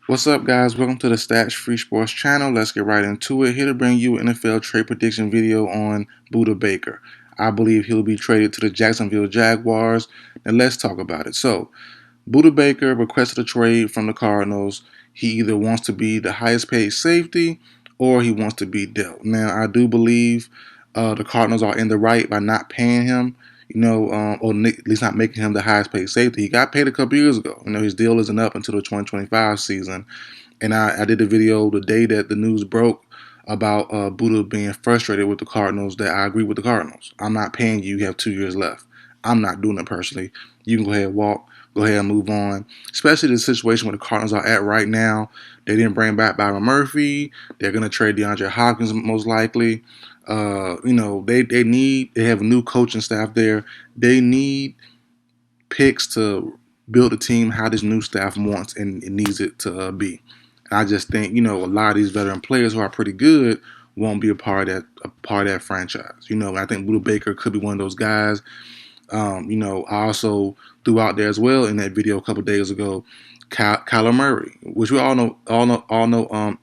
What's up, guys? Welcome to the Stats Free Sports channel. Let's get right into it. Here to bring you an NFL trade prediction video on Budda Baker. I believe he'll be traded to the Jacksonville Jaguars. And let's talk about it. So, Budda Baker requested a trade from the Cardinals. He either wants to be the highest paid safety or he wants to be dealt. Now, I do believe the Cardinals are in the right by not paying him, or at least not making him the highest paid safety. He got paid a couple years ago. His deal isn't up until the 2025 season. And I did a video the day that the news broke about Budda being frustrated with the Cardinals, that I agree with the Cardinals. I'm not paying you. You have 2 years left. I'm not doing it personally. You can go ahead and walk. Go ahead and move on. Especially the situation where the Cardinals are at right now. They didn't bring back Byron Murphy. They're going to trade DeAndre Hopkins most likely. They have a new coaching staff there. They need picks to build a team how this new staff wants and it needs it to be. And I just think, a lot of these veteran players who are pretty good won't be a part of that franchise. I think Budda Baker could be one of those guys. I also threw out there as well in that video a couple days ago, Kyler Murray, which we all know.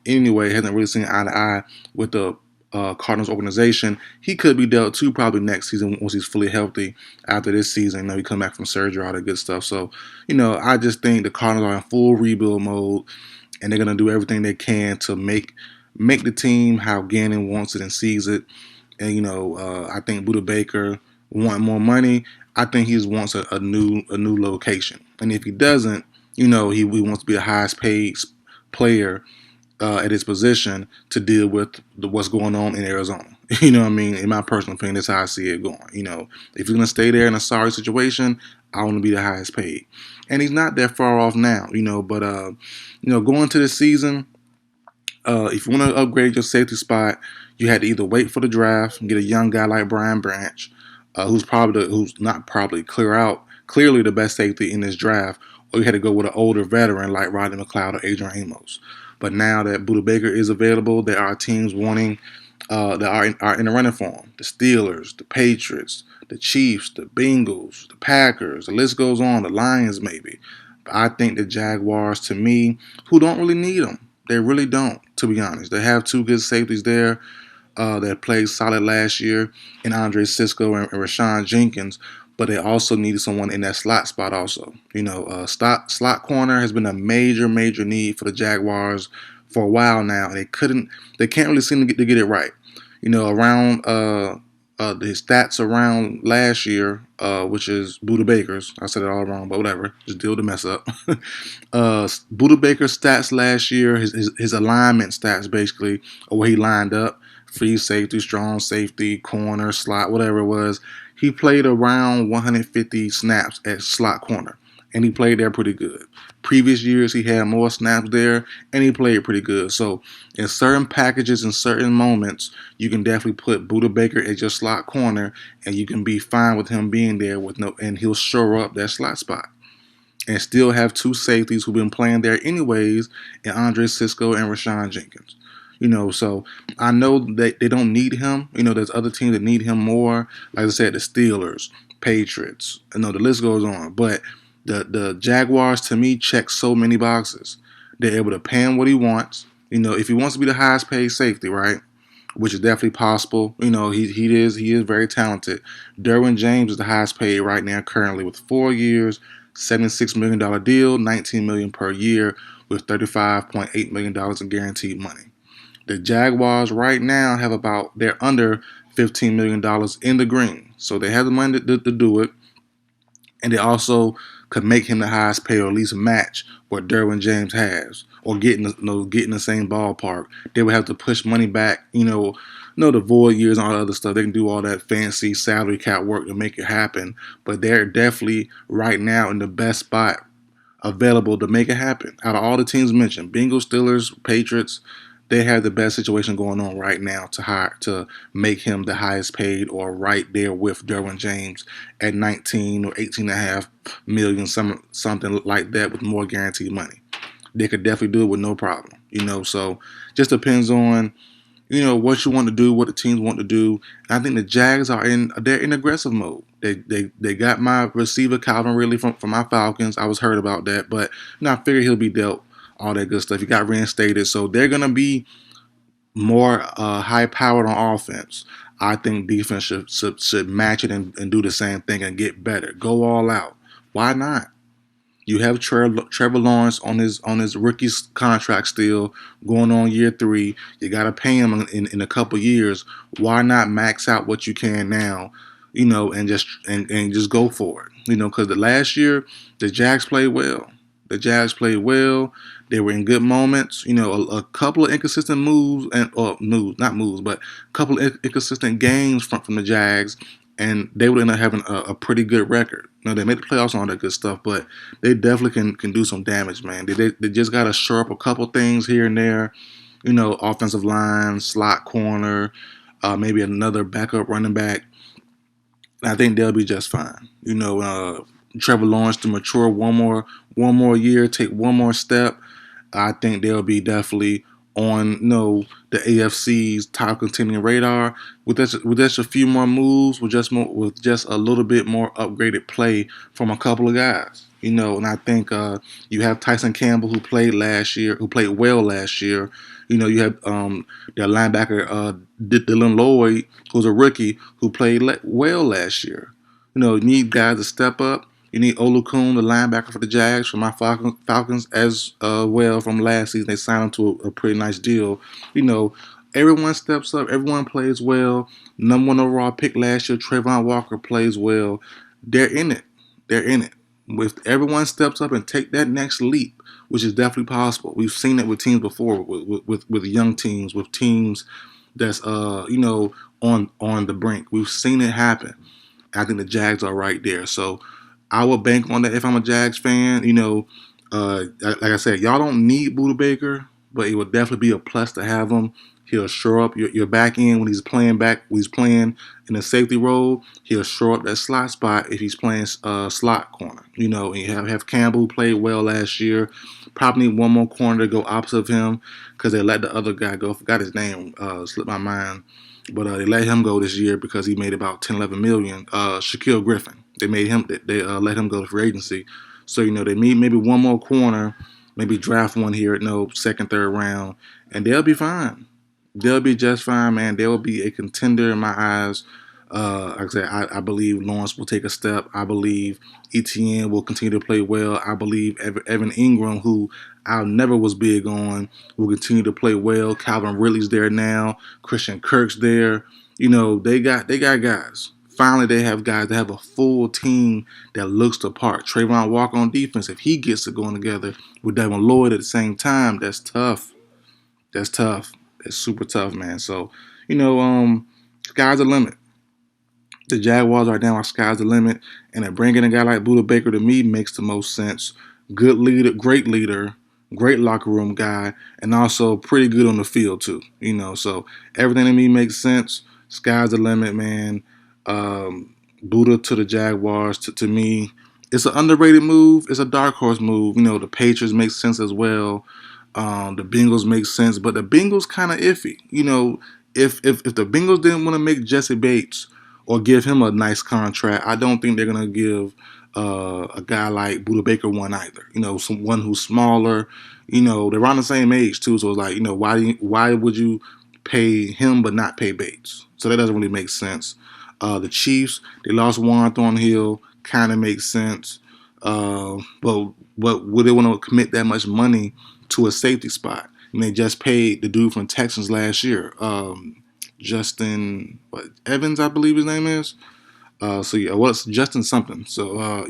Anyway, hasn't really seen eye to eye with the Cardinals organization. He could be dealt to probably next season once he's fully healthy after this season. He come back from surgery, all that good stuff. So, I just think the Cardinals are in full rebuild mode, and they're gonna do everything they can to make the team how Gannon wants it and sees it. And I think Budda Baker want more money. I think he wants a new location, and if he doesn't, he wants to be the highest paid player at his position to deal with what's going on in Arizona. You know what I mean? In my personal opinion, that's how I see it going. If he's going to stay there in a sorry situation, I want to be the highest paid. And he's not that far off now, but, going to this season, if you want to upgrade your safety spot, you had to either wait for the draft and get a young guy like Brian Branch, who's clearly the best safety in this draft, or you had to go with an older veteran like Rodney McLeod or Adrian Amos. But now that Budda Baker is available, there are teams wanting that are in the running for him. The Steelers, the Patriots, the Chiefs, the Bengals, the Packers. The list goes on. The Lions, maybe. But I think the Jaguars, to me, who don't really need them. They really don't, to be honest. They have two good safeties there that played solid last year in Andre Cisco and Rashawn Jenkins. But they also needed someone in that slot spot also. Slot corner has been a major need for the Jaguars for a while now. They can't really seem to get it right. Around his stats around last year, which is Budda Baker's. I said it all wrong, but whatever. Just deal with the mess up. Budda Baker's stats last year, his alignment stats basically, or where he lined up, free safety, strong safety, corner, slot, whatever it was. He played around 150 snaps at slot corner, and he played there pretty good. Previous years, he had more snaps there, and he played pretty good. So, in certain packages, in certain moments, you can definitely put Budda Baker at your slot corner, and you can be fine with him being there and he'll shore up that slot spot. And still have two safeties who've been playing there anyways, and Andre Cisco and Rashawn Jenkins. So I know that they don't need him. There's other teams that need him more. Like I said, the Steelers, Patriots. The list goes on. But the Jaguars, to me, check so many boxes. They're able to pay him what he wants. If he wants to be the highest paid safety, right? Which is definitely possible. He is very talented. Derwin James is the highest paid right now currently with 4 years, $76 million deal, $19 million per year with $35.8 million in guaranteed money. The Jaguars right now they're under $15 million in the green. So they have the money to do it. And they also could make him the highest paid or at least match what Derwin James has or get in the same ballpark. They would have to push money back, the void years and all that other stuff. They can do all that fancy salary cap work to make it happen. But they're definitely right now in the best spot available to make it happen. Out of all the teams mentioned, Bengals, Steelers, Patriots, they have the best situation going on right now to make him the highest paid or right there with Derwin James at 19 or 18.5 million, something like that with more guaranteed money. They could definitely do it with no problem. So just depends on what you want to do, what the teams want to do. And I think the Jags they're in aggressive mode. They got my receiver Calvin Ridley from my Falcons. I was hurt about that, but I figured he'll be dealt all that good stuff. He got reinstated, so they're gonna be more high powered on offense. I think defense should match it and do the same thing and get better. Go all out. Why not? You have Trevor Lawrence on his rookie contract still going on year 3. You got to pay him in a couple years. Why not max out what you can now, and just go for it, because the last year the Jags played well. The Jags played well. They were in good moments. A couple of inconsistent moves or moves, not moves, but a couple of inconsistent games from the Jags, and they would end up having a pretty good record. They made the playoffs and all that good stuff, but they definitely can do some damage, man. They just got to shore up a couple things here and there. Offensive line, slot corner, maybe another backup running back. I think they'll be just fine. Trevor Lawrence to mature one more year, take one more step. I think they'll be definitely on the AFC's top contending radar with just a few more moves, with just a little bit more upgraded play from a couple of guys. And I think you have Tyson Campbell who played well last year. You have their linebacker Dylan Lloyd, who's a rookie who played well last year. You need guys to step up. You need Olukun, the linebacker for the Jags, from my Falcons as well from last season. They signed him to a pretty nice deal. Everyone steps up. Everyone plays well. Number 1 overall pick last year, Trayvon Walker, plays well. They're in it. They're in it. If everyone steps up and take that next leap, which is definitely possible. We've seen it with teams before, with young teams, with teams that's on the brink. We've seen it happen. I think the Jags are right there. So I would bank on that if I'm a Jags fan. Like I said, y'all don't need Budda Baker, but it would definitely be a plus to have him. He'll shore up your back end when he's playing in a safety role. He'll shore up that slot spot if he's playing slot corner. And you have Campbell, who played well last year. Probably need one more corner to go opposite of him because they let the other guy go. I forgot his name, slipped my mind. But they let him go this year because he made about 10, 11 million. Shaquille Griffin. They let him go to free agency. So, they need maybe one more corner, maybe draft one here at second, third round, and they'll be fine. They'll be just fine, man. They'll be a contender in my eyes. Like I said, I believe Lawrence will take a step. I believe Etienne will continue to play well. I believe Evan Ingram, who I never was big on, will continue to play well. Calvin Ridley's there now. Christian Kirk's there. They got guys. Finally, they have guys that have a full team that looks the part. Trayvon Walker on defense, if he gets it going together with Devin Lloyd at the same time, that's tough. That's tough. It's super tough, man. So, sky's the limit. The Jaguars are down. Sky's the limit. And bringing a guy like Budda Baker to me makes the most sense. Good leader, great locker room guy, and also pretty good on the field too. So everything to me makes sense. Sky's the limit, man. Budda to the Jaguars, to me, it's an underrated move. It's a dark horse move. The Patriots make sense as well. The Bengals make sense, but the Bengals kind of iffy. If the Bengals didn't want to make Jesse Bates or give him a nice contract, I don't think they're gonna give a guy like Budda Baker one either. Someone who's smaller. They're around the same age too, so it's like, why would you pay him but not pay Bates? So that doesn't really make sense. The Chiefs, they lost Warren Thornhill, kind of makes sense. But would they want to commit that much money to a safety spot? And they just paid the dude from Texans last year, Justin Evans, I believe his name is. It's Justin something. So,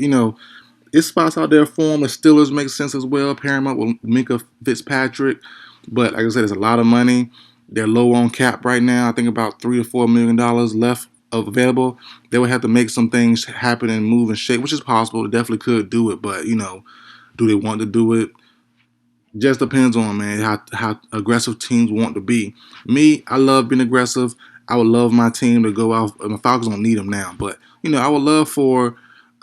it's spots out there for him. The Steelers make sense as well, pairing him up with Minka Fitzpatrick. But like I said, it's a lot of money. They're low on cap right now. I think about $3 to $4 million left available. They would have to make some things happen and move and shape, which is possible. They definitely could do it, but do they want to do it? Just depends on, man, how aggressive teams want to be. Me, I love being aggressive. I would love my team to go out. The Falcons don't need them now, but I would love for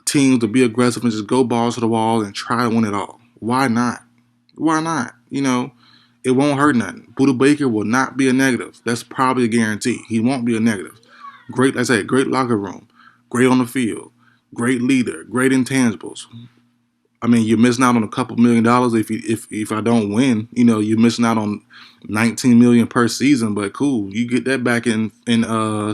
teams to be aggressive and just go balls to the wall and try to win it all. Why not? Why not? It won't hurt nothing. Budda Baker will not be a negative. That's probably a guarantee. He won't be a negative. Great, like I said, great locker room, great on the field, great leader, great intangibles. I mean, you're missing out on a couple $1,000,000 if I don't win. You know, you're missing out on 19 million per season. But cool, you get that back in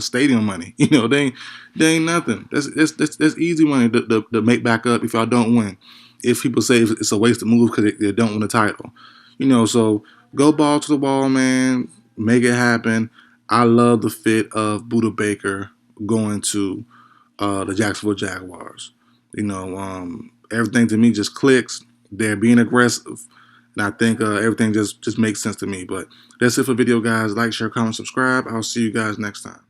stadium money. You know, they ain't nothing. That's easy money to make back up if I don't win. If people say it's a waste to move because they don't win the title, you know, so go ball to the wall, man. Make it happen. I love the fit of Budda Baker going to the Jacksonville Jaguars. You know, everything to me just clicks. They're being aggressive, and I think everything just makes sense to me. But that's it for the video, guys. Like, share, comment, subscribe. I'll see you guys next time.